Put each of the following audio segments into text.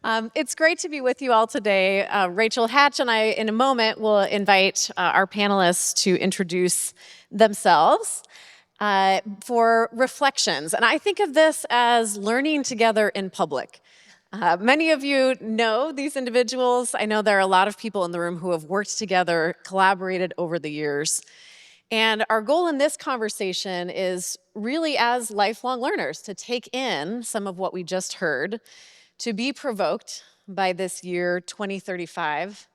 It's great to be with you all today. Rachel Hatch and I, in a moment, will invite our panelists to introduce themselves for reflections. And I think of this as learning together in public. Many of you know these individuals. I know there are a lot of people in the room who have worked together, collaborated over the years. And our goal in this conversation is really, as lifelong learners, to take in some of what we just heard, to be provoked by this year 2035,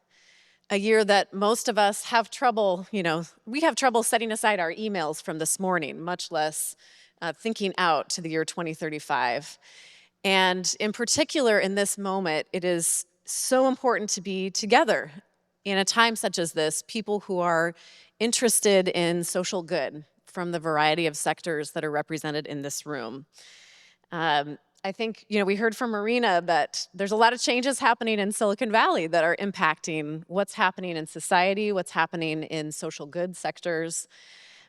a year that most of us have trouble, we have trouble setting aside our emails from this morning, much less thinking out to the year 2035. And in particular, in this moment, it is so important to be together in a time such as this, people who are interested in social good from the variety of sectors that are represented in this room. I think, we heard from Marina that there's a lot of changes happening in Silicon Valley that are impacting what's happening in society, what's happening in social good sectors.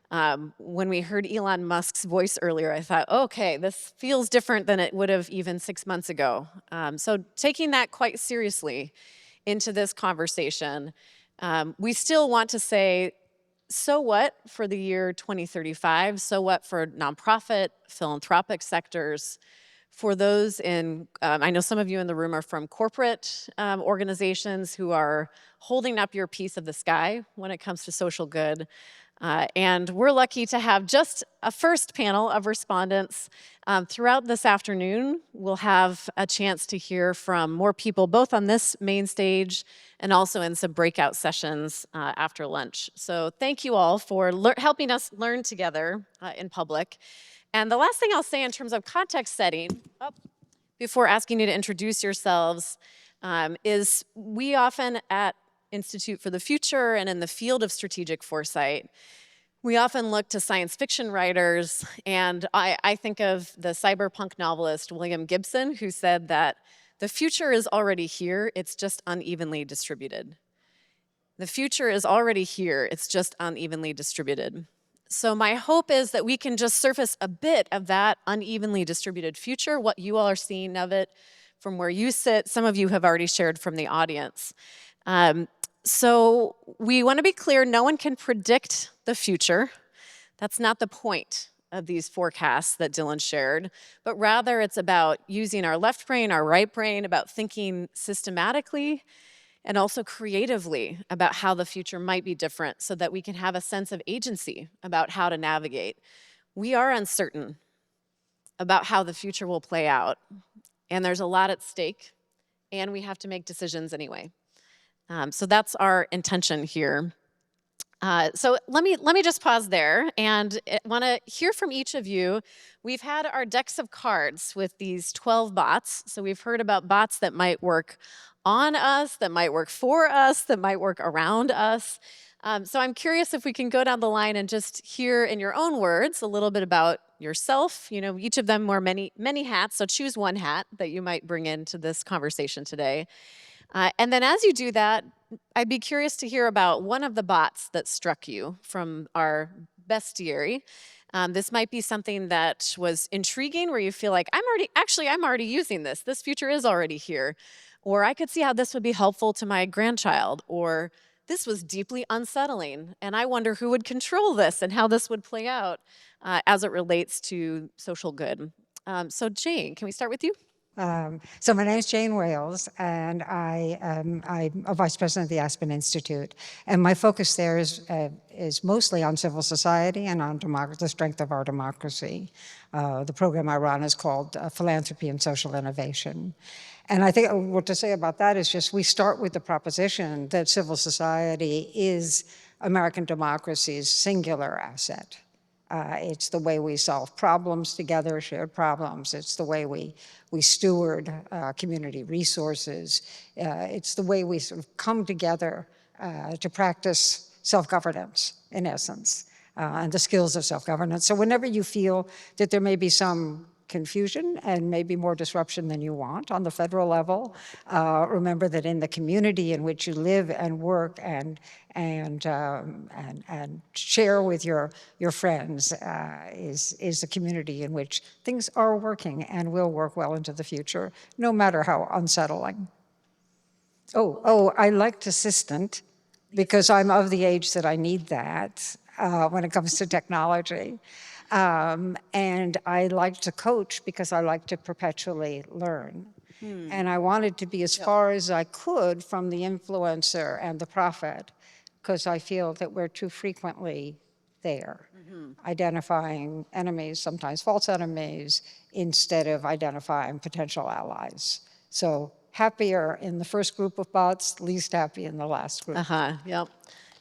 When we heard Elon Musk's voice earlier, I thought, okay, this feels different than it would have even 6 months ago. So taking that quite seriously into this conversation, we still want to say, so what for the year 2035? So what for nonprofit, philanthropic sectors? For those in, I know some of you in the room are from corporate organizations who are holding up your piece of the sky when it comes to social good. And we're lucky to have just a first panel of respondents. Throughout this afternoon, we'll have a chance to hear from more people, both on this main stage and also in some breakout sessions after lunch. So thank you all for helping us learn together in public. And the last thing I'll say in terms of context setting, before asking you to introduce yourselves, is we often at Institute for the Future and in the field of strategic foresight, we often look to science fiction writers, and I think of the cyberpunk novelist William Gibson, who said that the future is already here, it's just unevenly distributed. The future is already here, it's just unevenly distributed. So my hope is that we can just surface a bit of that unevenly distributed future, what you all are seeing of it from where you sit. Some of you have already shared from the audience. So we want to be clear, no one can predict the future. That's not the point of these forecasts that Dylan shared, but rather it's about using our left brain, our right brain, about thinking systematically and also creatively about how the future might be different so that we can have a sense of agency about how to navigate. We are uncertain about how the future will play out, and there's a lot at stake, and we have to make decisions anyway. So that's our intention here. So let me just pause there and want to hear from each of you. We've had our decks of cards with these 12 bots. So we've heard about bots that might work on us, that might work for us, that might work around us. So I'm curious if we can go down the line and just hear in your own words a little bit about yourself. Each of them wear many hats, so choose one hat that you might bring into this conversation today. And then as you do that, I'd be curious to hear about one of the bots that struck you from our bestiary. This might be something that was intriguing, where you feel like, I'm already using this. This future is already here. Or I could see how this would be helpful to my grandchild. Or this was deeply unsettling, and I wonder who would control this and how this would play out as it relates to social good. So Jane, can we start with you? So my name is Jane Wales, and I'm a vice president of the Aspen Institute. And my focus there is mostly on civil society and on the strength of our democracy. The program I run is called Philanthropy and Social Innovation. And I think what to say about that is just we start with the proposition that civil society is American democracy's singular asset. It's the way we solve problems together, shared problems. It's the way we steward community resources. It's the way we sort of come together to practice self-governance, in essence, and the skills of self-governance. So whenever you feel that there may be some confusion and maybe more disruption than you want on the federal level. Remember that in the community in which you live and work and share with your friends is a community in which things are working and will work well into the future, no matter how unsettling. I liked assistant because I'm of the age that I need that when it comes to technology. And I like to coach because I like to perpetually learn. And I wanted to be as far as I could from the influencer and the prophet, because I feel that we're too frequently there, identifying enemies, sometimes false enemies, instead of identifying potential allies. So happier in the first group of bots, least happy in the last group. Yep.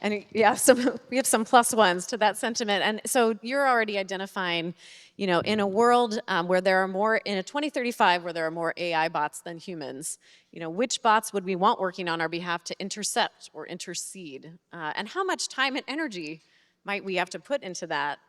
And we have some plus ones to that sentiment. And so you're already identifying, in a world where there are more, in a 2035 where there are more AI bots than humans, which bots would we want working on our behalf to intercept or intercede? And how much time and energy might we have to put into that?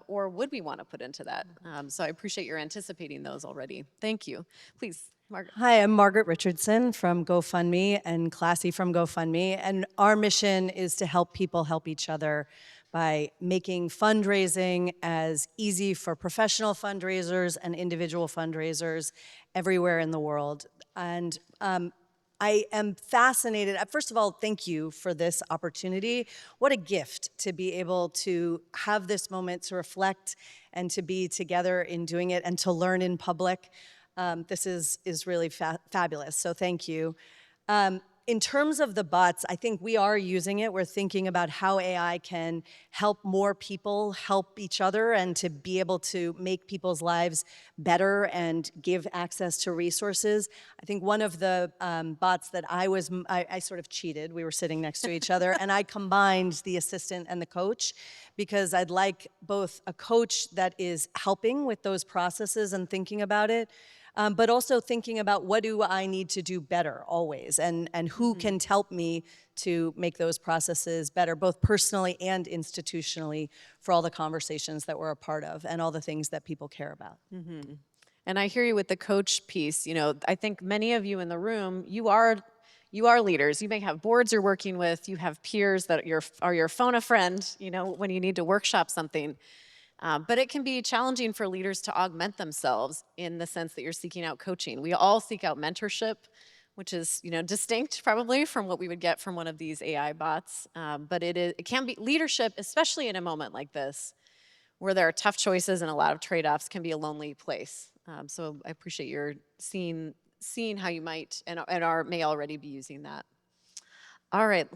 Or would we want to put into that? So I appreciate your anticipating those already. Thank you. Please. Margaret. Hi, I'm Margaret Richardson from GoFundMe and Classy from GoFundMe. And our mission is to help people help each other by making fundraising as easy for professional fundraisers and individual fundraisers everywhere in the world. And I am fascinated. First of all, thank you for this opportunity. What a gift to be able to have this moment to reflect and to be together in doing it and to learn in public. This is really fabulous, so thank you. In terms of the bots, I think we are using it. We're thinking about how AI can help more people help each other and to be able to make people's lives better and give access to resources. I think one of the bots that I sort of cheated. We were sitting next to each other, and I combined the assistant and the coach because I'd like both a coach that is helping with those processes and thinking about it, but also thinking about what do I need to do better always, and who can help me to make those processes better, both personally and institutionally, for all the conversations that we're a part of and all the things that people care about. And I hear you with the coach piece. I think many of you in the room, you are leaders. You may have boards you're working with. You have peers that are your phone a friend, when you need to workshop something. But it can be challenging for leaders to augment themselves in the sense that you're seeking out coaching. We all seek out mentorship, which is distinct probably from what we would get from one of these AI bots. But it can be leadership, especially in a moment like this, where there are tough choices and a lot of trade-offs, can be a lonely place. So I appreciate your seeing how you might may already be using that. All right.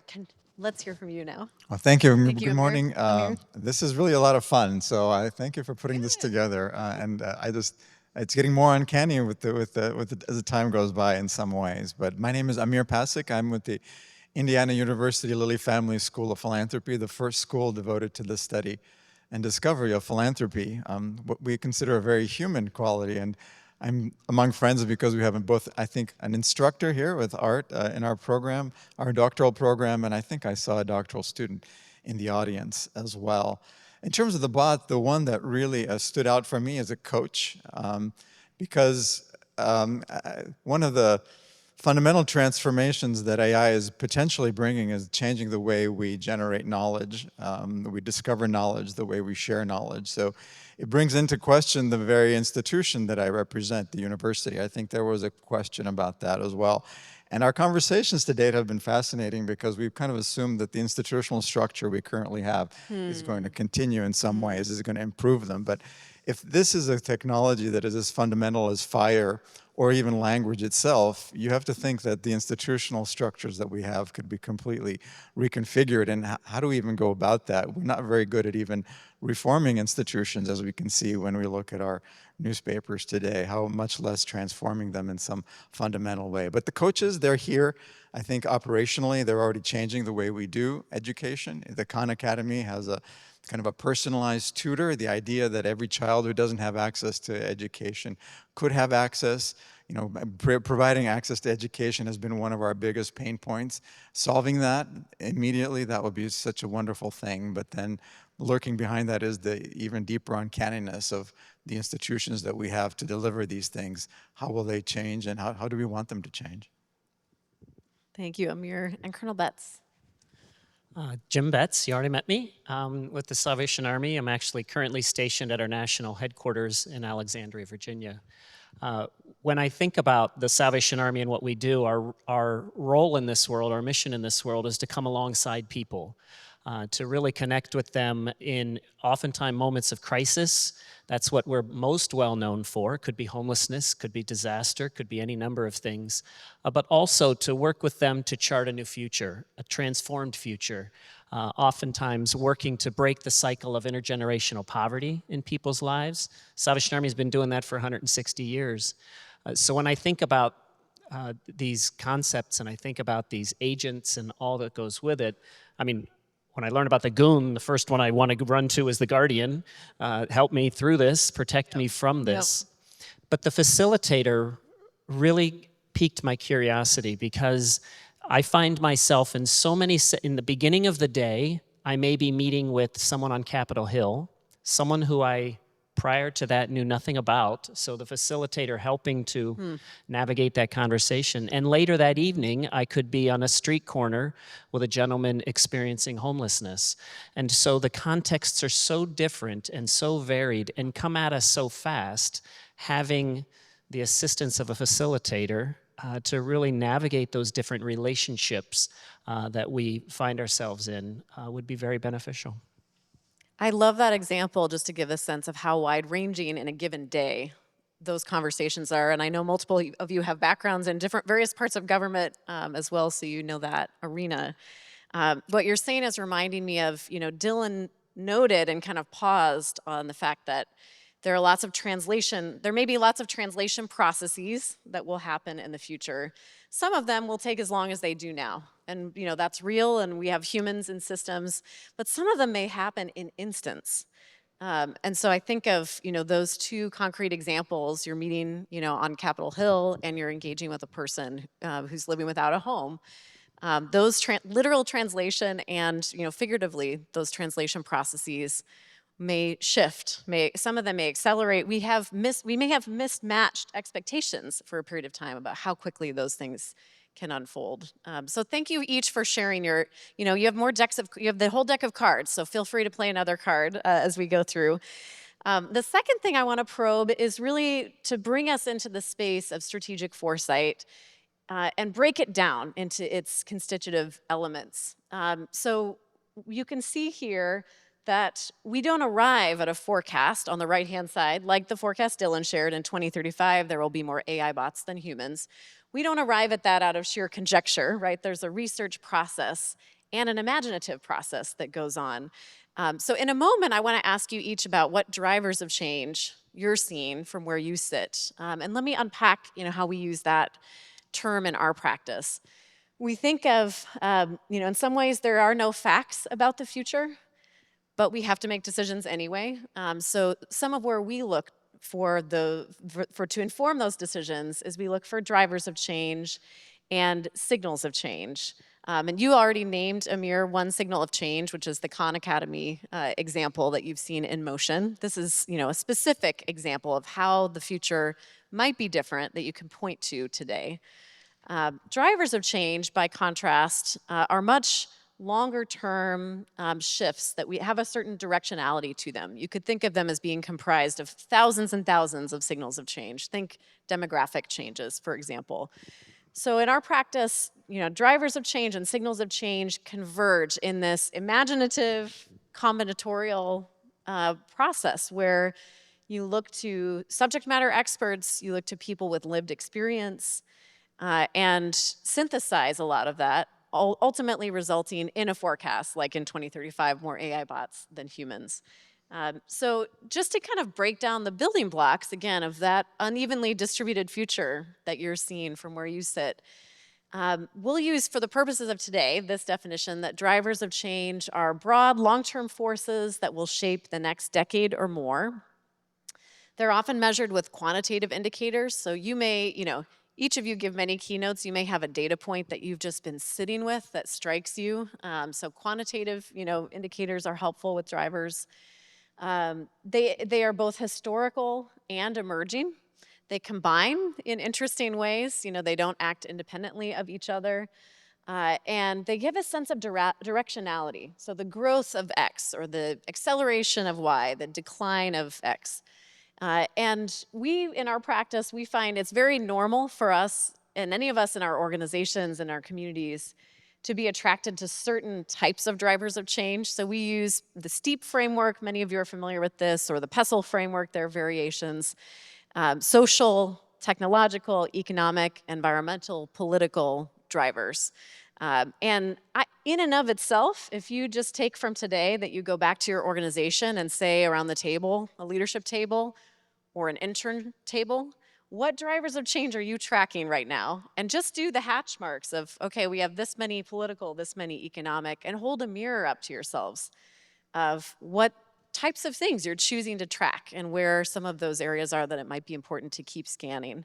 Let's hear from you now. Well, thank you. Thank you, Good morning. Amir. This is really a lot of fun, so I thank you for putting this together. It's getting more uncanny as the time goes by in some ways. But my name is Amir Pasic. I'm with the Indiana University Lilly Family School of Philanthropy, the first school devoted to the study and discovery of philanthropy, what we consider a very human quality. And I'm among friends because we have both, I think, an instructor here with art in our program, our doctoral program, and I think I saw a doctoral student in the audience as well. In terms of the bot, the one that really stood out for me as a coach, because one of the fundamental transformations that AI is potentially bringing is changing the way we generate knowledge, we discover knowledge, the way we share knowledge. So it brings into question the very institution that I represent, the university. I think there was a question about that as well. And our conversations to date have been fascinating because we've kind of assumed that the institutional structure we currently have is going to continue in some ways, is going to improve them. But if this is a technology that is as fundamental as fire or even language itself, you have to think that the institutional structures that we have could be completely reconfigured. And how do we even go about that? We're not very good at even reforming institutions, as we can see when we look at our newspapers today, how much less transforming them in some fundamental way. But the coaches, they're here. I think operationally, they're already changing the way we do education. The Khan Academy has a kind of a personalized tutor, the idea that every child who doesn't have access to education could have access, Providing access to education has been one of our biggest pain points. Solving that immediately, that would be such a wonderful thing. But then lurking behind that is the even deeper uncanniness of the institutions that we have to deliver these things. How will they change, and how do we want them to change? Thank you, Amir. And Colonel Betts. Jim Betts, you already met me, with the Salvation Army. I'm actually currently stationed at our national headquarters in Alexandria, Virginia. When I think about the Salvation Army and what we do, our role in this world, our mission in this world is to come alongside people, to really connect with them in oftentimes moments of crisis. That's what we're most well known for. It could be homelessness, could be disaster, could be any number of things, but also to work with them to chart a new future, a transformed future, oftentimes working to break the cycle of intergenerational poverty in people's lives. Salvation Army has been doing that for 160 years. So when I think about these concepts and I think about these agents and all that goes with it, I mean, when I learned about the goon, the first one I want to run to is the guardian. Help me through this, protect me from this. But the facilitator really piqued my curiosity, because I find myself in so many, in the beginning of the day, I may be meeting with someone on Capitol Hill, someone who I prior to that knew nothing about, so the facilitator helping to navigate that conversation. And later that evening, I could be on a street corner with a gentleman experiencing homelessness. And so the contexts are so different and so varied and come at us so fast. Having the assistance of a facilitator to really navigate those different relationships that we find ourselves in would be very beneficial. I love that example, just to give a sense of how wide-ranging in a given day those conversations are. And I know multiple of you have backgrounds in various parts of government as well, so you know that arena. What you're saying is reminding me of, Dylan noted and kind of paused on the fact that there may be lots of translation processes that will happen in the future. Some of them will take as long as they do now. And that's real, and we have humans in systems, but some of them may happen in instants. And so I think of, those two concrete examples. You're meeting, on Capitol Hill, and you're engaging with a person who's living without a home. Those literal translation and, figuratively, those translation processes may shift. Some of them may accelerate. We may have mismatched expectations for a period of time about how quickly those things can unfold. So thank you each for sharing you have you have the whole deck of cards, so feel free to play another card as we go through. The second thing I want to probe is really to bring us into the space of strategic foresight and break it down into its constitutive elements. So you can see here that we don't arrive at a forecast on the right-hand side, like the forecast Dylan shared in 2035, there will be more AI bots than humans. We don't arrive at that out of sheer conjecture, right? There's a research process and an imaginative process that goes on. So in a moment, I want to ask you each about what drivers of change you're seeing from where you sit. And let me unpack, how we use that term in our practice. We think of, in some ways there are no facts about the future, but we have to make decisions anyway. So some of where we look to inform those decisions is we look for drivers of change and signals of change. And you already named, Amir, one signal of change, which is the Khan Academy example that you've seen in motion. This is, a specific example of how the future might be different that you can point to today. Drivers of change, by contrast, are much longer-term shifts that we have a certain directionality to them. You could think of them as being comprised of thousands and thousands of signals of change. Think demographic changes, for example. So in our practice, drivers of change and signals of change converge in this imaginative, combinatorial process where you look to subject matter experts, you look to people with lived experience, and synthesize a lot of that, ultimately resulting in a forecast, like in 2035, more AI bots than humans. So just to kind of break down the building blocks, again, of that unevenly distributed future that you're seeing from where you sit, we'll use, for the purposes of today, this definition that drivers of change are broad, long-term forces that will shape the next decade or more. They're often measured with quantitative indicators. So you may, each of you give many keynotes. You may have a data point that you've just been sitting with that strikes you. So quantitative, indicators are helpful with drivers. They are both historical and emerging. They combine in interesting ways. They don't act independently of each other. And they give a sense of directionality. So the growth of X or the acceleration of Y, the decline of X. And in our practice, we find it's very normal for us, and any of us in our organizations and our communities, to be attracted to certain types of drivers of change. So we use the STEEP framework, many of you are familiar with this, or the PESTLE framework, there are variations. Social, technological, economic, environmental, political drivers. In and of itself, if you just take from today that you go back to your organization and say around the table, a leadership table, or an intern table, what drivers of change are you tracking right now? And just do the hatch marks of, okay, we have this many political, this many economic, and hold a mirror up to yourselves of what types of things you're choosing to track and where some of those areas are that it might be important to keep scanning.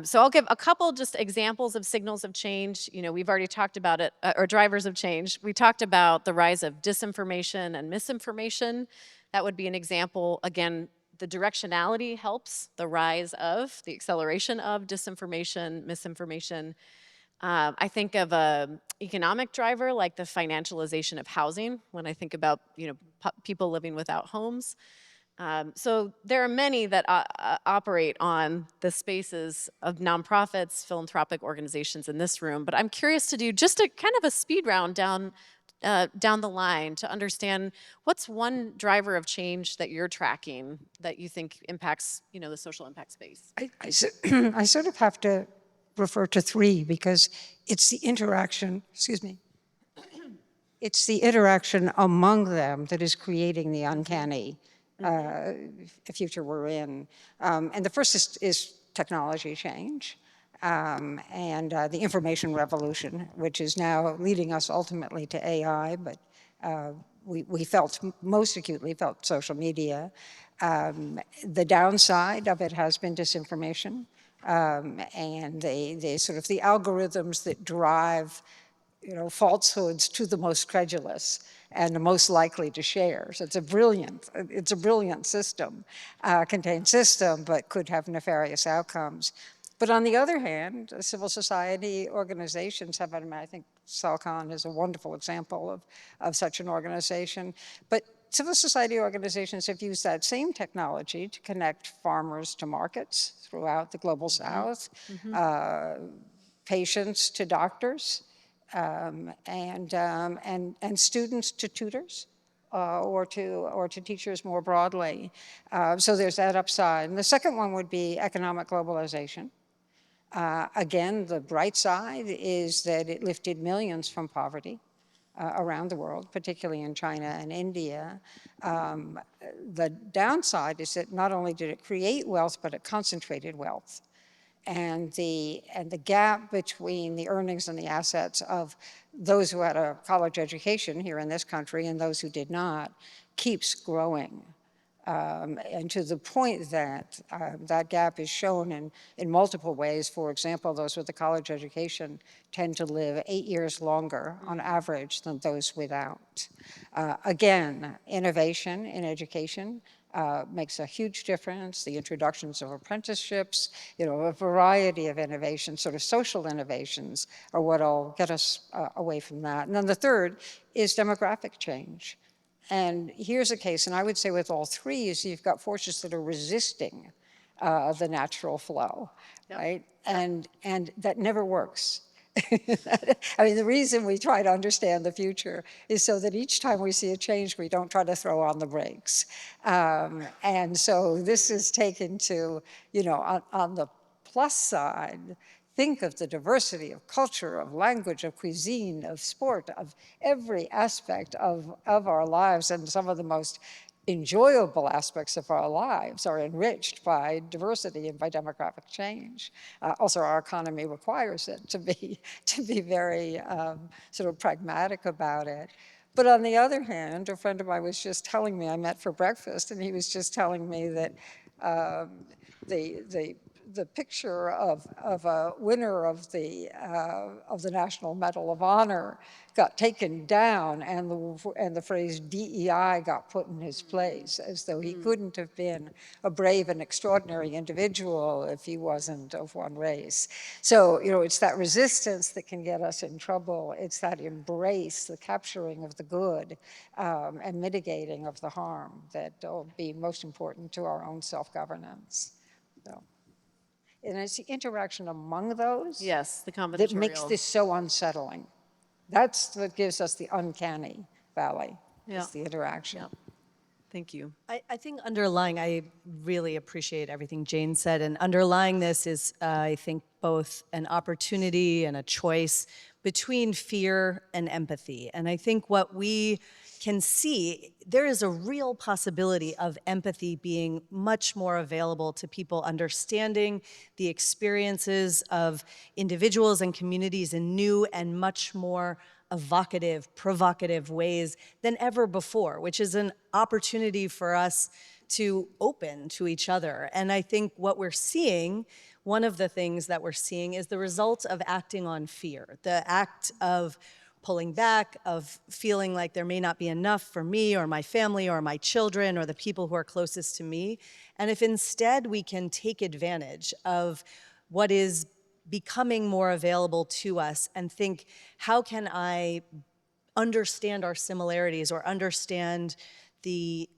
So I'll give a couple just examples of signals of change. We've already talked about it, or drivers of change. We talked about the rise of disinformation and misinformation. That would be an example. Again, the directionality helps the rise of, the acceleration of disinformation, misinformation. I think of an economic driver like the financialization of housing when I think about people living without homes. So there are many that operate on the spaces of nonprofits, philanthropic organizations in this room, but I'm curious to do just a kind of a speed round down the line to understand what's one driver of change that you're tracking that you think impacts, the social impact space. I sort of have to refer to three because it's the interaction, it's the interaction among them that is creating the uncanny future we're in. And the first is technology change. And the information revolution, which is now leading us ultimately to AI, but we felt most acutely felt social media. The downside of it has been disinformation and the sort of the algorithms that drive falsehoods to the most credulous and the most likely to share. So it's a brilliant system, contained system, but could have nefarious outcomes. But on the other hand, civil society organizations have, I think Salcon is a wonderful example of such an organization. But civil society organizations have used that same technology to connect farmers to markets throughout the global South, patients to doctors, and students to tutors. Or to teachers more broadly. So there's that upside. And the second one would be economic globalization. Again, the bright side is that it lifted millions from poverty around the world, particularly in China and India. The downside is that not only did it create wealth, but it concentrated wealth. And the gap between the earnings and the assets of those who had a college education here in this country and those who did not keeps growing. And to the point that that gap is shown in multiple ways. For example, those with a college education tend to live 8 years longer on average than those without. Again, innovation in education makes a huge difference. The introductions of apprenticeships, a variety of innovations, sort of social innovations, are what'll get us away from that. And then the third is demographic change. And here's a case, and I would say with all three, is you've got forces that are resisting the natural flow, right? And that never works. I mean, the reason we try to understand the future is so that each time we see a change, we don't try to throw on the brakes. And so this is taken to, on the plus side, think of the diversity of culture, of language, of cuisine, of sport, of every aspect of our lives. And some of the most enjoyable aspects of our lives are enriched by diversity and by demographic change. Also, our economy requires it to be very sort of pragmatic about it. But on the other hand, a friend of mine was just telling me, I met for breakfast, and he was just telling me that The picture of a winner of the National Medal of Honor got taken down, and the phrase DEI got put in his place, as though he couldn't have been a brave and extraordinary individual if he wasn't of one race. So, you know, it's that resistance that can get us in trouble. It's that embrace, the capturing of the good, and mitigating of the harm that will be most important to our own self-governance. So. And it's the interaction among those Yes, the combinatorial. that makes this so unsettling. That's what gives us the uncanny valley, Yeah. is the interaction. Yeah. Thank you. I think underlying, I really appreciate everything Jane said, and underlying this is, I think, both an opportunity and a choice between fear and empathy. And I think what we can see, there is a real possibility of empathy being much more available to people understanding the experiences of individuals and communities in new and much more evocative, provocative ways than ever before, which is an opportunity for us to open to each other. And I think what we're seeing, one of the things that we're seeing is the result of acting on fear, the act of pulling back, of feeling like there may not be enough for me or my family or my children or the people who are closest to me. And if instead we can take advantage of what is becoming more available to us and think, how can I understand our similarities or understand the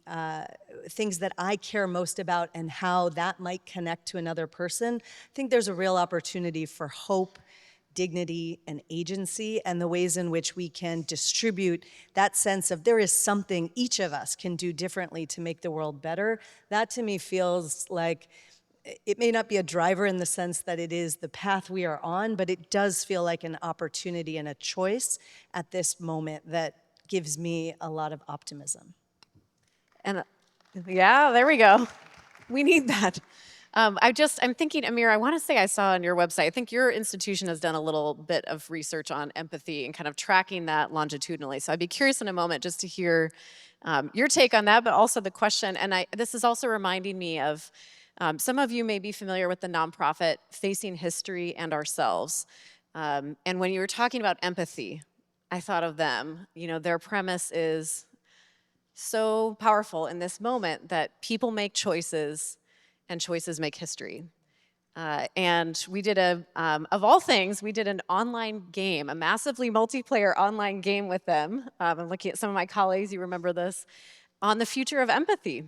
things that I care most about and how that might connect to another person, I think there's a real opportunity for hope, dignity, and agency, and the ways in which we can distribute that sense of there is something each of us can do differently to make the world better. That to me feels like it may not be a driver in the sense that it is the path we are on, but it does feel like an opportunity and a choice at this moment that gives me a lot of optimism. And yeah, there we go. We need that. I'm thinking, Amir, I want to say I saw on your website, I think your institution has done a little bit of research on empathy and kind of tracking that longitudinally. So I'd be curious in a moment just to hear your take on that, but also the question. And this is also reminding me of, some of you may be familiar with the nonprofit Facing History and Ourselves. And when you were talking about empathy, I thought of them. You know, their premise is so powerful in this moment that people make choices and choices make history. And we did of all things, we did an online game, a massively multiplayer online game with them. I'm looking at some of my colleagues, you remember this, on the future of empathy,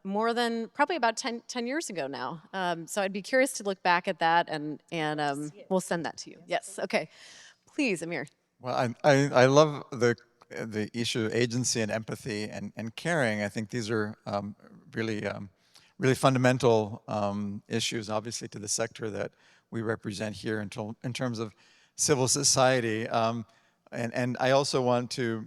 more than probably about 10 years ago now. So I'd be curious to look back at that and we'll send that to you. Yes, okay. Please, Amir. Well, I love the issue of agency and empathy and caring. I think these are really fundamental issues, obviously, to the sector that we represent here in terms of civil society. And I also want to,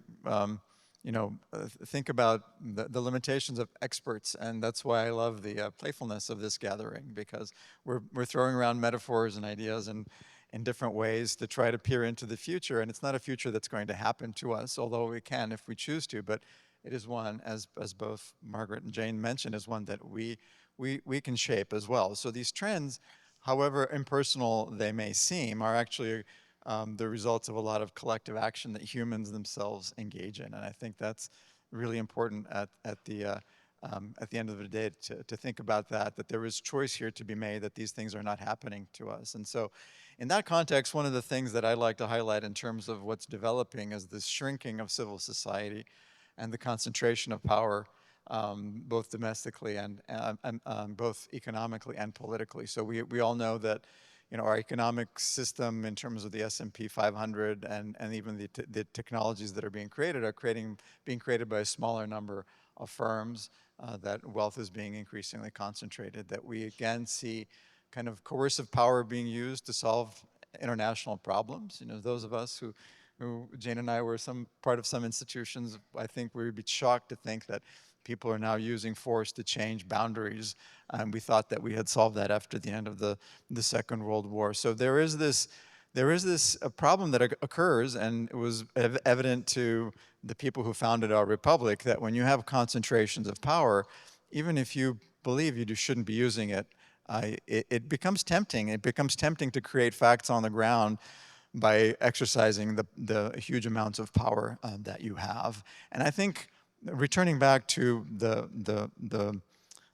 think about the limitations of experts, and that's why I love the playfulness of this gathering, because we're throwing around metaphors and ideas and in different ways to try to peer into the future, and it's not a future that's going to happen to us, although we can if we choose to, but it is one, as both Margaret and Jane mentioned, is one that we can shape as well. So these trends, however impersonal they may seem, are actually the results of a lot of collective action that humans themselves engage in, and I think that's really important at the end of the day to think about that there is choice here to be made, that these things are not happening to us. And so in that context, one of the things that I'd like to highlight in terms of what's developing is this shrinking of civil society and the concentration of power, both domestically and both economically and politically. So we all know that, our economic system in terms of the S&P 500 and even the technologies that are being created are being created by a smaller number of firms, that wealth is being increasingly concentrated, that we again see kind of coercive power being used to solve international problems. Those of us who Jane and I were part of some institutions, I think we would be shocked to think that people are now using force to change boundaries. And we thought that we had solved that after the end of the Second World War. So there is this problem that occurs, and it was evident to the people who founded our republic that when you have concentrations of power, even if you believe you shouldn't be using it, it becomes tempting. It becomes tempting to create facts on the ground by exercising the huge amounts of power that you have. And I think returning back to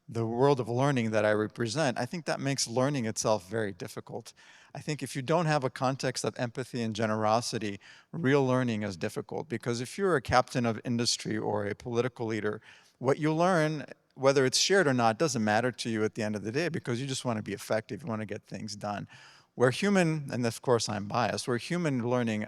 the world of learning that I represent, I think that makes learning itself very difficult. I think if you don't have a context of empathy and generosity, real learning is difficult, because if you're a captain of industry or a political leader, what you learn, whether it's shared or not, doesn't matter to you at the end of the day, because you just want to be effective, you want to get things done. Where human, and of course I'm biased, where human learning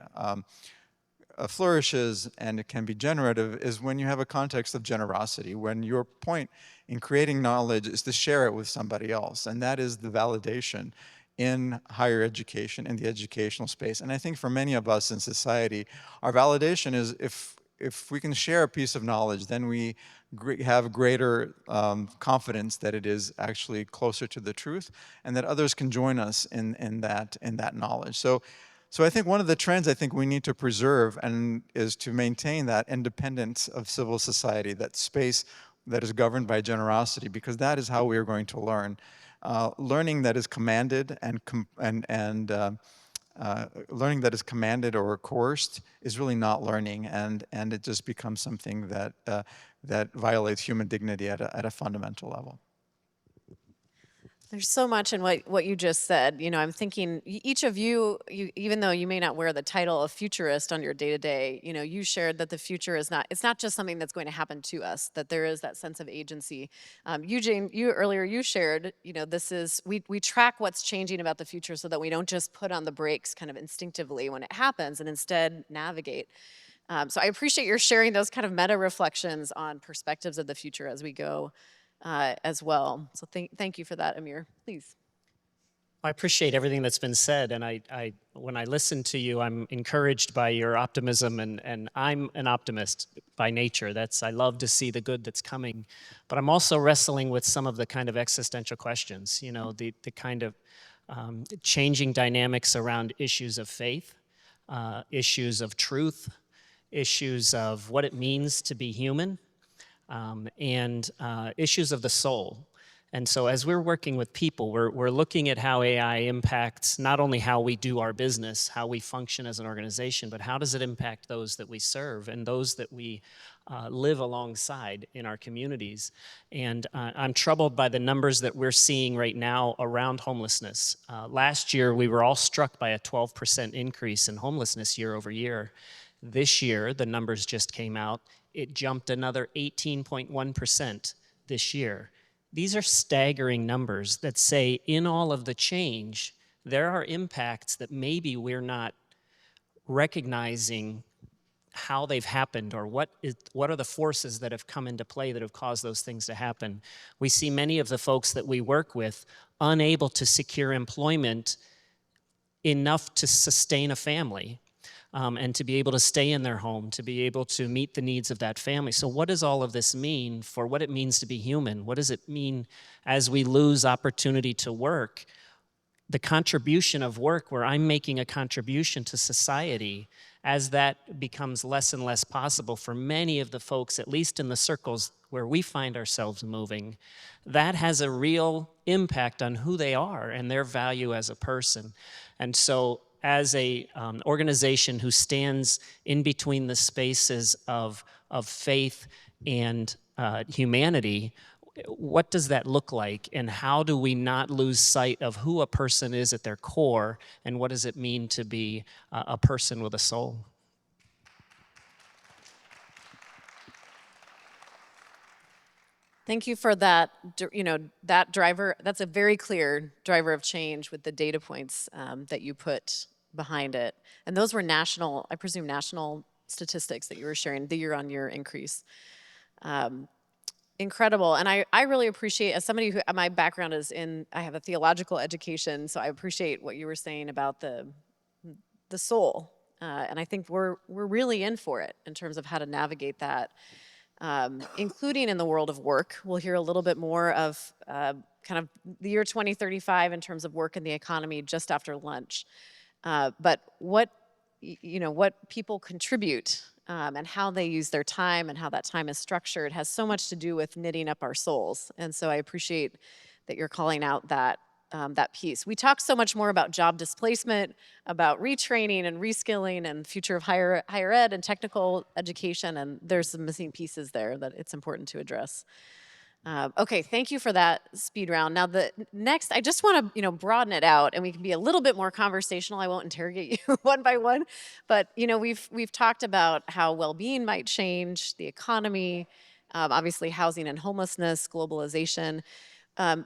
flourishes and it can be generative is when you have a context of generosity, when your point in creating knowledge is to share it with somebody else. And that is the validation in higher education, in the educational space. And I think for many of us in society, our validation is if we can share a piece of knowledge, then we have greater confidence that it is actually closer to the truth and that others can join us in that knowledge. So I think one of the trends I think we need to preserve is to maintain that independence of civil society, that space that is governed by generosity, because that is how we are going to learn. Learning that is commanded learning that is commanded or coerced is really not learning, and it just becomes something that violates human dignity at a fundamental level. There's so much in what you just said. You know, I'm thinking each of you, even though you may not wear the title of futurist on your day-to-day, you know, you shared that the future is not, it's not just something that's going to happen to us, that there is that sense of agency. Eugene, earlier you shared, you know, this is, we track what's changing about the future so that we don't just put on the brakes kind of instinctively when it happens and instead navigate. So I appreciate your sharing those kind of meta reflections on perspectives of the future as we go. As well. So thank you for that, Amir. Please. I appreciate everything that's been said, and when I listen to you, I'm encouraged by your optimism, and I'm an optimist by nature. I love to see the good that's coming, but I'm also wrestling with some of the kind of existential questions, you know, the kind of changing dynamics around issues of faith, issues of truth, issues of what it means to be human, and issues of the soul. And so as we're working with people, we're looking at how AI impacts not only how we do our business, how we function as an organization, but how does it impact those that we serve and those that we live alongside in our communities. And I'm troubled by the numbers that we're seeing right now around homelessness. Last year, we were all struck by a 12% increase in homelessness year over year. This year, the numbers just came out. It jumped another 18.1% this year. These are staggering numbers that say in all of the change, there are impacts that maybe we're not recognizing how they've happened or what are the forces that have come into play that have caused those things to happen. We see many of the folks that we work with unable to secure employment enough to sustain a family. And to be able to stay in their home, to be able to meet the needs of that family. So what does all of this mean for what it means to be human? What does it mean as we lose opportunity to work? The contribution of work, where I'm making a contribution to society, as that becomes less and less possible for many of the folks, at least in the circles where we find ourselves moving, that has a real impact on who they are and their value as a person. And so as a organization who stands in between the spaces of faith and humanity, what does that look like? And how do we not lose sight of who a person is at their core? And what does it mean to be a person with a soul? Thank you for that, you know, that driver. That's a very clear driver of change with the data points that you put behind it. And those were national, I presume, national statistics that you were sharing, the year-on-year increase. Incredible. And I really appreciate, as somebody who, my background is I have a theological education, so I appreciate what you were saying about the soul. And I think we're really in for it in terms of how to navigate that. Including in the world of work. We'll hear a little bit more of kind of the year 2035 in terms of work and the economy just after lunch. But what people contribute and how they use their time and how that time is structured has so much to do with knitting up our souls. And so I appreciate that you're calling out that that piece. We talk so much more about job displacement, about retraining and reskilling and future of higher ed and technical education, and there's some missing pieces there that it's important to address. Okay, thank you for that speed round. Now the next, I just want to broaden it out, and we can be a little bit more conversational. I won't interrogate you one by one, but we've talked about how well-being might change, the economy, obviously housing and homelessness, globalization.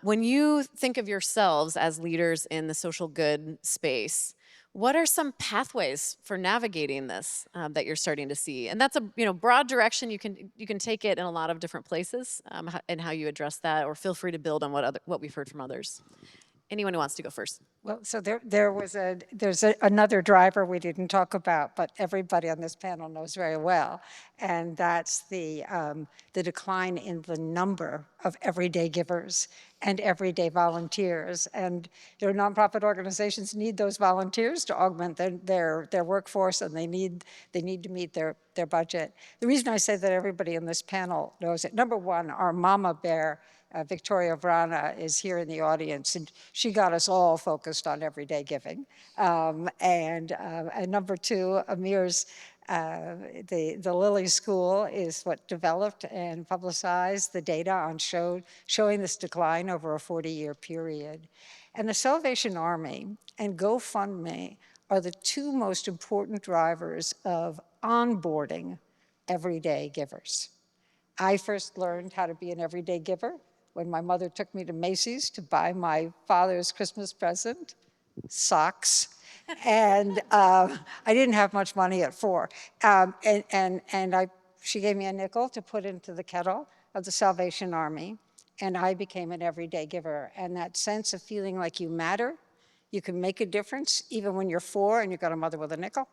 When you think of yourselves as leaders in the social good space, what are some pathways for navigating this that you're starting to see? And that's a broad direction. You can take it in a lot of different places and how you address that, or feel free to build on what we've heard from others. Anyone who wants to go first. Well, so there's another driver we didn't talk about, but everybody on this panel knows very well, and that's the decline in the number of everyday givers and everyday volunteers. And nonprofit organizations need those volunteers to augment their workforce, and they need to meet their budget. The reason I say that everybody in this panel knows it, number one, our mama bear, Victoria Vrana, is here in the audience, and she got us all focused on everyday giving. And number two, Amir's, the Lilly School is what developed and publicized the data on showing this decline over a 40-year period. And the Salvation Army and GoFundMe are the two most important drivers of onboarding everyday givers. I first learned how to be an everyday giver when my mother took me to Macy's to buy my father's Christmas present, socks. And I didn't have much money at 4. She gave me a nickel to put into the kettle of the Salvation Army, and I became an everyday giver. And that sense of feeling like you matter, you can make a difference, even when you're 4 and you've got a mother with a nickel,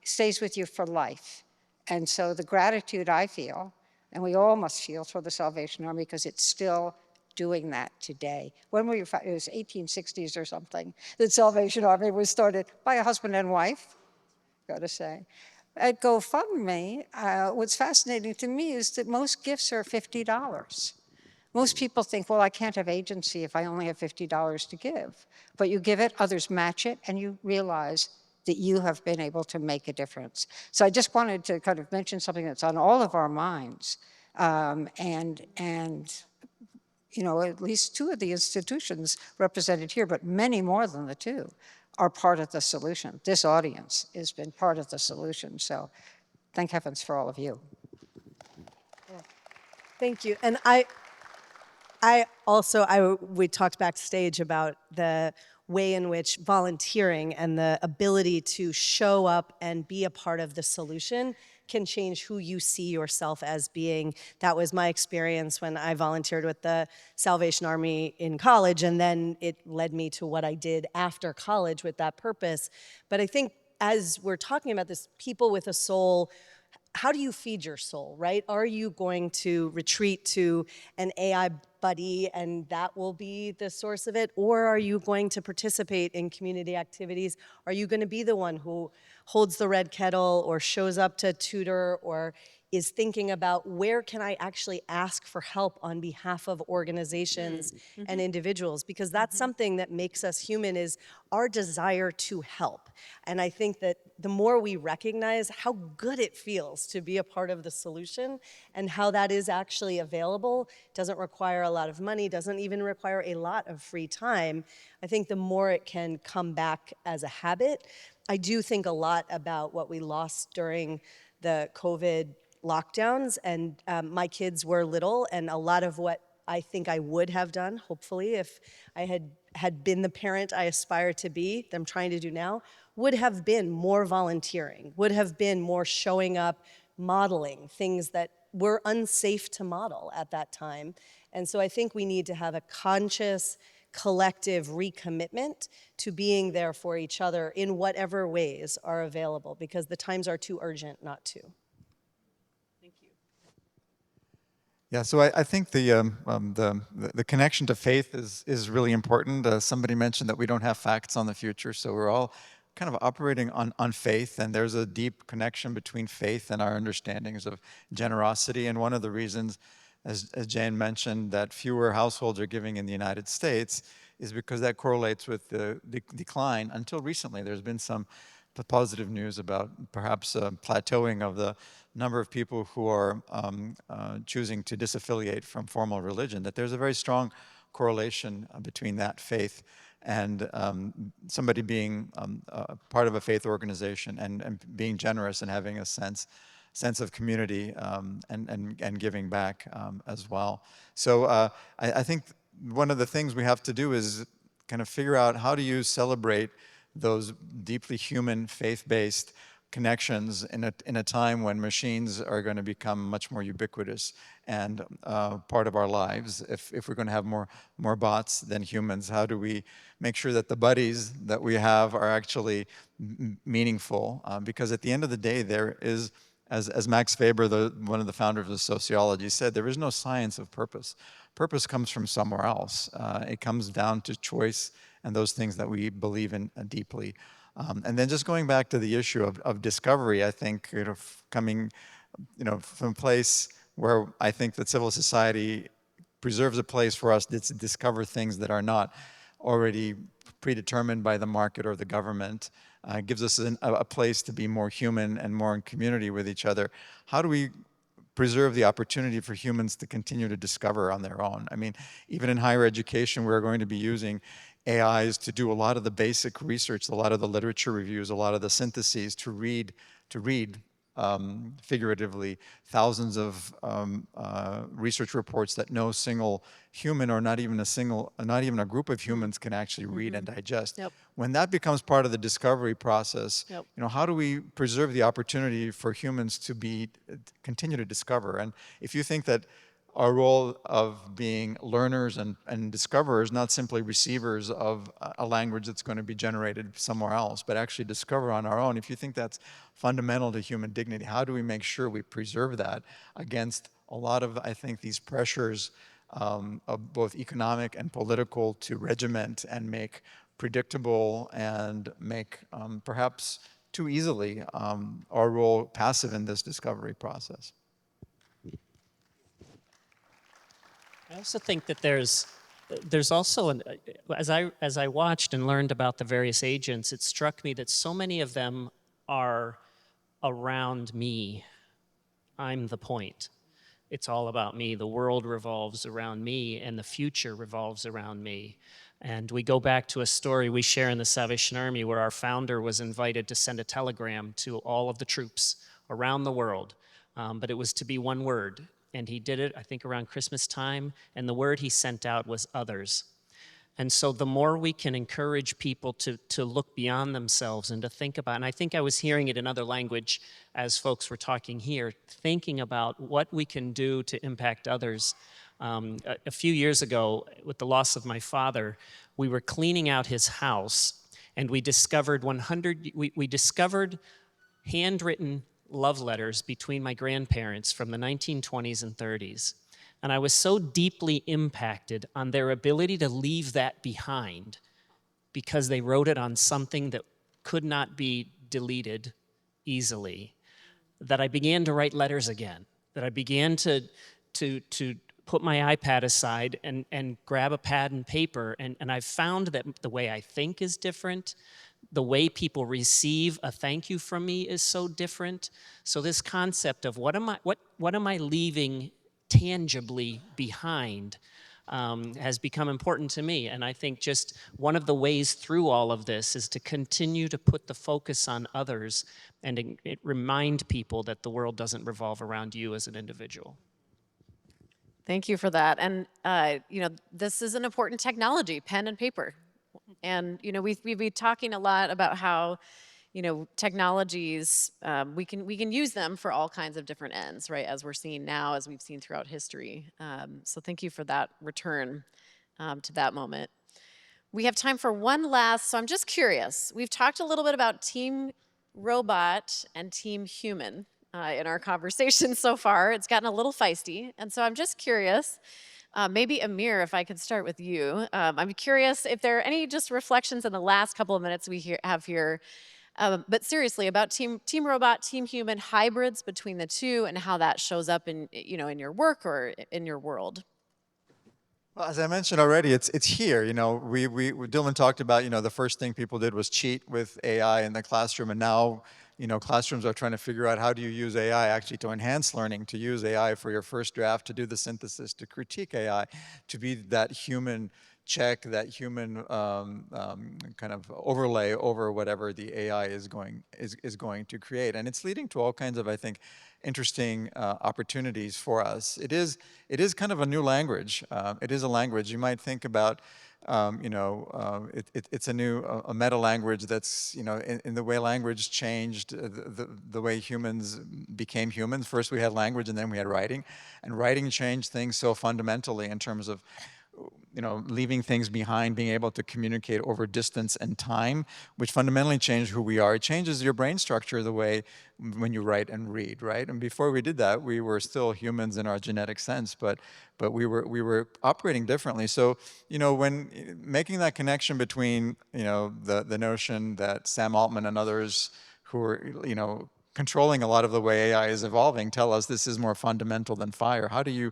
stays with you for life. And so the gratitude I feel, and we all must feel for the Salvation Army, because it's still doing that today. When it was 1860s or something, the Salvation Army was started by a husband and wife, got to say. At GoFundMe, what's fascinating to me is that most gifts are $50. Most people think, well, I can't have agency if I only have $50 to give. But you give it, others match it, and you realize that you have been able to make a difference. So I just wanted to kind of mention something that's on all of our minds. And at least 2 of the institutions represented here, but many more than the 2, are part of the solution. This audience has been part of the solution. So thank heavens for all of you. Thank you. And we talked backstage about the way in which volunteering and the ability to show up and be a part of the solution can change who you see yourself as being. That was my experience when I volunteered with the Salvation Army in college, and then it led me to what I did after college with that purpose. But I think as we're talking about this, people with a soul, how do you feed your soul, right? Are you going to retreat to an AI buddy and that will be the source of it? Or are you going to participate in community activities? Are you going to be the one who holds the red kettle or shows up to tutor or is thinking about where can I actually ask for help on behalf of organizations and individuals? Because that's something that makes us human, is our desire to help. And I think that the more we recognize how good it feels to be a part of the solution and how that is actually available, doesn't require a lot of money, doesn't even require a lot of free time, I think the more it can come back as a habit. I do think a lot about what we lost during the COVID lockdowns, and my kids were little, and a lot of what I think I would have done, hopefully, if I had been the parent I aspire to be, that I'm trying to do now, would have been more volunteering, would have been more showing up, modeling things that were unsafe to model at that time. And so I think we need to have a conscious, collective recommitment to being there for each other in whatever ways are available, because the times are too urgent not to. Yeah, so I think the connection to faith is really important. Somebody mentioned that we don't have facts on the future, so we're all kind of operating on faith, and there's a deep connection between faith and our understandings of generosity. And one of the reasons, as Jane mentioned, that fewer households are giving in the United States is because that correlates with the decline. Until recently, there's been some positive news about perhaps plateauing of the number of people who are choosing to disaffiliate from formal religion, that there's a very strong correlation between that faith and somebody being part of a faith organization and being generous and having a sense of community and giving back as well. So I think one of the things we have to do is kind of figure out, how do you celebrate those deeply human, faith-based connections in a time when machines are going to become much more ubiquitous and part of our lives. If we're going to have more bots than humans, how do we make sure that the buddies that we have are actually meaningful? Because at the end of the day, there is, as Max Weber, one of the founders of sociology, said, there is no science of purpose. Purpose comes from somewhere else. It comes down to choice and those things that we believe in deeply. And then just going back to the issue of discovery, I think coming from a place where I think that civil society preserves a place for us to discover things that are not already predetermined by the market or the government, gives us a place to be more human and more in community with each other. How do we preserve the opportunity for humans to continue to discover on their own? I mean, even in higher education, we're going to be using AIs to do a lot of the basic research, a lot of the literature reviews, a lot of the syntheses to read figuratively thousands of research reports that no single human, or not even a group of humans, can actually read and digest. Yep. When that becomes part of the discovery process, Yep. how do we preserve the opportunity for humans to continue to discover? And if you think that our role of being learners and discoverers, not simply receivers of a language that's going to be generated somewhere else, but actually discover on our own, if you think that's fundamental to human dignity, how do we make sure we preserve that against a lot of, I think, these pressures of both economic and political to regiment and make predictable and make perhaps too easily our role passive in this discovery process? I also think that there's also, as I watched and learned about the various agents, it struck me that so many of them are around me. I'm the point. It's all about me. The world revolves around me, and the future revolves around me. And we go back to a story we share in the Salvation Army, where our founder was invited to send a telegram to all of the troops around the world, but it was to be one word. And he did it, I think, around Christmas time, and the word he sent out was others. And so the more we can encourage people to look beyond themselves and to think about, and I think I was hearing it in other language as folks were talking here, thinking about what we can do to impact others. A few years ago, with the loss of my father, we were cleaning out his house, and we discovered we discovered handwritten love letters between my grandparents from the 1920s and 30s. And I was so deeply impacted on their ability to leave that behind because they wrote it on something that could not be deleted easily, that I began to write letters again, that I began to put my iPad aside and grab a pad and paper. And I've found that the way I think is different. The way people receive a thank you from me is so different. So this concept of what am I leaving tangibly behind has become important to me. And I think just one of the ways through all of this is to continue to put the focus on others and remind people that the world doesn't revolve around you as an individual. Thank you for that. And this is an important technology, pen and paper. And we've been talking a lot about how technologies, we can use them for all kinds of different ends, right? As we're seeing now, as we've seen throughout history. So thank you for that return to that moment. We have time for one last. So I'm just curious. We've talked a little bit about team robot and team human in our conversation so far. It's gotten a little feisty, and so I'm just curious. Maybe Amir, if I could start with you. I'm curious if there are any just reflections in the last couple of minutes we have here. But seriously, about team robot, team human, hybrids between the two, and how that shows up in in your work or in your world. Well, as I mentioned already, it's here. Dylan talked about, the first thing people did was cheat with AI in the classroom, and now, classrooms are trying to figure out how do you use AI actually to enhance learning, to use AI for your first draft, to do the synthesis, to critique AI, to be that human check, that human kind of overlay over whatever the AI is going to create, and it's leading to all kinds of, I think, interesting opportunities for us. It is kind of a new language. It is a language. You might think about, it's a new a meta language that's, in the way language changed, the way humans became humans. First we had language and then we had writing, and writing changed things so fundamentally in terms of leaving things behind, being able to communicate over distance and time, which fundamentally changed who we are. It changes your brain structure the way when you write and read, right? And before we did that, we were still humans in our genetic sense, but we were operating differently. So, when making that connection between, the notion that Sam Altman and others who are, controlling a lot of the way AI is evolving tell us this is more fundamental than fire. How do you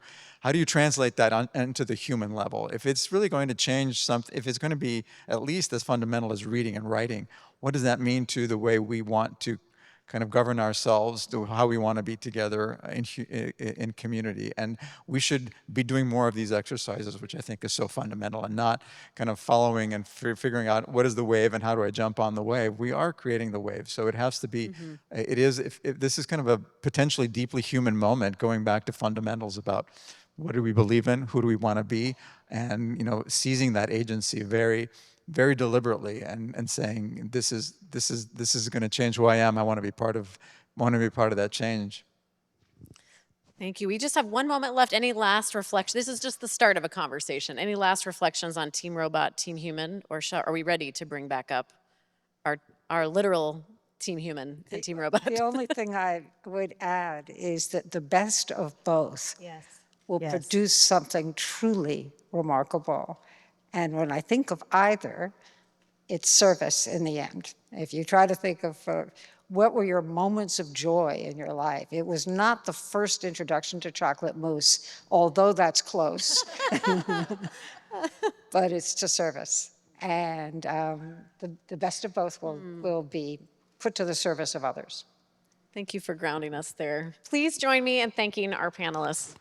translate that into the human level? If it's really going to change something, if it's going to be at least as fundamental as reading and writing, what does that mean to the way we want to kind of govern ourselves, to how we want to be together in community? And we should be doing more of these exercises, which I think is so fundamental, and not kind of following and figuring out what is the wave and how do I jump on the wave. We are creating the wave, so it has to be, if this is kind of a potentially deeply human moment, going back to fundamentals about what do we believe in, who do we want to be, and seizing that agency very, very deliberately, and saying this is going to change who I am. I want to be part of that change. Thank you. We just have one moment left. Any last reflection? This is just the start of a conversation. Any last reflections on team robot, team human, or are we ready to bring back up our literal team human and team robot? The only thing I would add is that the best of both will produce something truly remarkable. And when I think of either, it's service in the end. If you try to think of what were your moments of joy in your life, it was not the first introduction to chocolate mousse, although that's close, but it's to service. And the best of both will be put to the service of others. Thank you for grounding us there. Please join me in thanking our panelists.